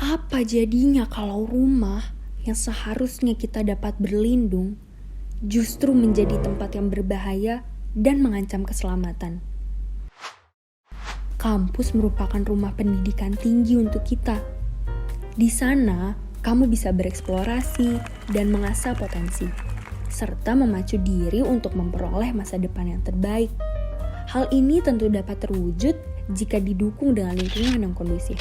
Apa jadinya kalau rumah yang seharusnya kita dapat berlindung justru menjadi tempat yang berbahaya dan mengancam keselamatan? Kampus merupakan rumah pendidikan tinggi untuk kita. Di sana, kamu bisa bereksplorasi dan mengasah potensi, serta memacu diri untuk memperoleh masa depan yang terbaik. Hal ini tentu dapat terwujud jika didukung dengan lingkungan yang kondusif,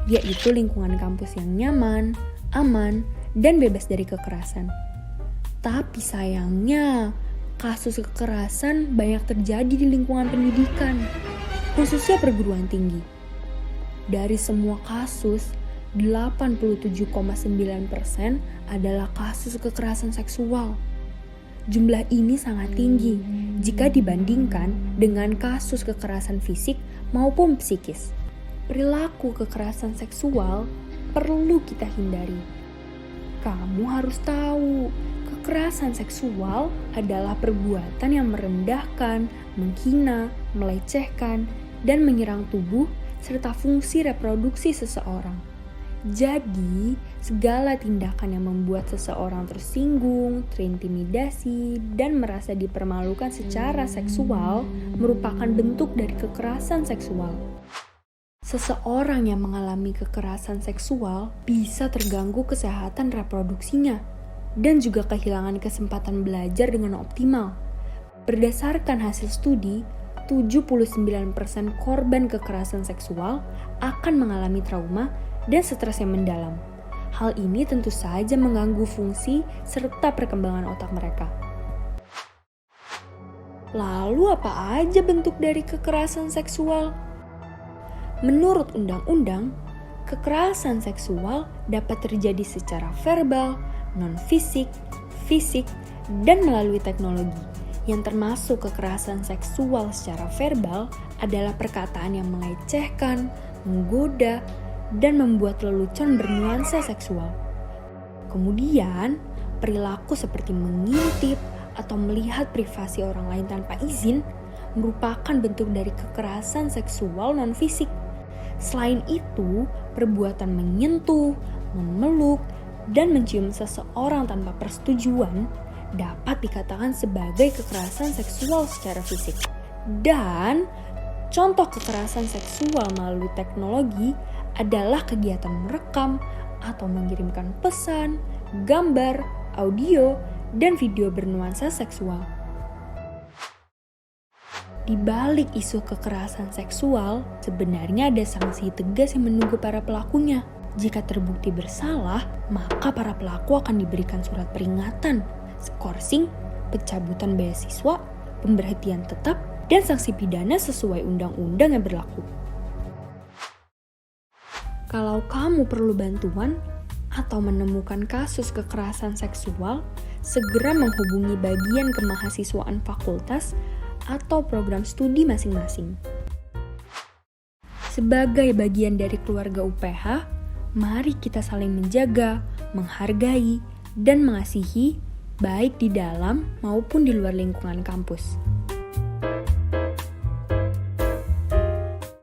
yaitu lingkungan kampus yang nyaman, aman, dan bebas dari kekerasan. Tapi sayangnya, kasus kekerasan banyak terjadi di lingkungan pendidikan, khususnya perguruan tinggi. Dari semua kasus, 87,9% adalah kasus kekerasan seksual. Jumlah ini sangat tinggi jika dibandingkan dengan kasus kekerasan fisik maupun psikis. Perilaku kekerasan seksual perlu kita hindari. Kamu harus tahu, kekerasan seksual adalah perbuatan yang merendahkan, menghina, melecehkan, dan menyerang tubuh serta fungsi reproduksi seseorang. Jadi, segala tindakan yang membuat seseorang tersinggung, terintimidasi, dan merasa dipermalukan secara seksual merupakan bentuk dari kekerasan seksual. Seseorang yang mengalami kekerasan seksual bisa terganggu kesehatan reproduksinya dan juga kehilangan kesempatan belajar dengan optimal. Berdasarkan hasil studi, 79% korban kekerasan seksual akan mengalami trauma dan stres yang mendalam. Hal ini tentu saja mengganggu fungsi serta perkembangan otak mereka. Lalu apa aja bentuk dari kekerasan seksual? Menurut undang-undang, kekerasan seksual dapat terjadi secara verbal, non-fisik, fisik, dan melalui teknologi. Yang termasuk kekerasan seksual secara verbal adalah perkataan yang melecehkan, menggoda, dan membuat lelucon bernuansa seksual. Kemudian, perilaku seperti mengintip atau melihat privasi orang lain tanpa izin merupakan bentuk dari kekerasan seksual non-fisik. Selain itu, perbuatan menyentuh, memeluk, dan mencium seseorang tanpa persetujuan dapat dikatakan sebagai kekerasan seksual secara fisik. Dan contoh kekerasan seksual melalui teknologi adalah kegiatan merekam atau mengirimkan pesan, gambar, audio, dan video bernuansa seksual. Di balik isu kekerasan seksual, sebenarnya ada sanksi tegas yang menunggu para pelakunya. Jika terbukti bersalah, maka para pelaku akan diberikan surat peringatan, skorsing, pencabutan beasiswa, pemberhentian tetap, dan sanksi pidana sesuai undang-undang yang berlaku. Kalau kamu perlu bantuan atau menemukan kasus kekerasan seksual, segera menghubungi bagian kemahasiswaan fakultas atau program studi masing-masing. Sebagai bagian dari keluarga UPH, mari kita saling menjaga, menghargai, dan mengasihi baik di dalam maupun di luar lingkungan kampus.